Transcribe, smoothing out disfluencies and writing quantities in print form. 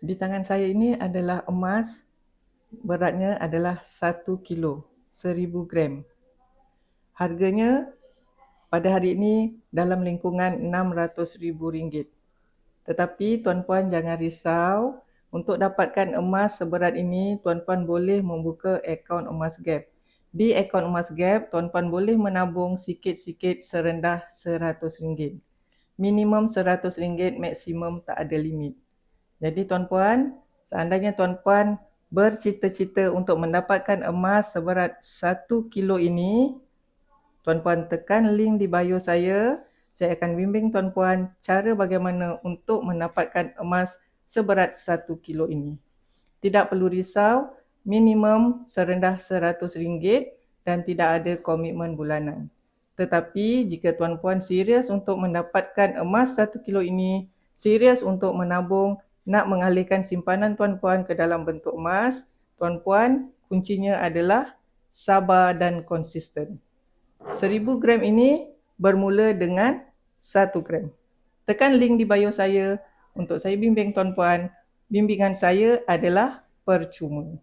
Di tangan saya ini adalah emas, beratnya adalah 1 kilo, 1000 gram. Harganya pada hari ini dalam lingkungan RM600,000. Tetapi tuan-puan jangan risau, untuk dapatkan emas seberat ini, tuan-puan boleh membuka akaun Emas Gap. Di akaun Emas Gap, tuan-puan boleh menabung sikit-sikit serendah RM100. Minimum RM100, maksimum tak ada limit. Jadi tuan-puan, seandainya tuan-puan bercita-cita untuk mendapatkan emas seberat 1 kilo ini, tuan-puan tekan link di bio saya akan bimbing tuan-puan cara bagaimana untuk mendapatkan emas seberat 1 kilo ini. Tidak perlu risau, minimum serendah RM100 dan tidak ada komitmen bulanan. Tetapi jika tuan-puan serius untuk mendapatkan emas 1 kilo ini, serius untuk menabung, nak mengalihkan simpanan tuan-puan ke dalam bentuk emas, tuan-puan, kuncinya adalah sabar dan konsisten. 1000 gram ini bermula dengan 1 gram. Tekan link di bio saya untuk saya bimbing tuan-puan. Bimbingan saya adalah percuma.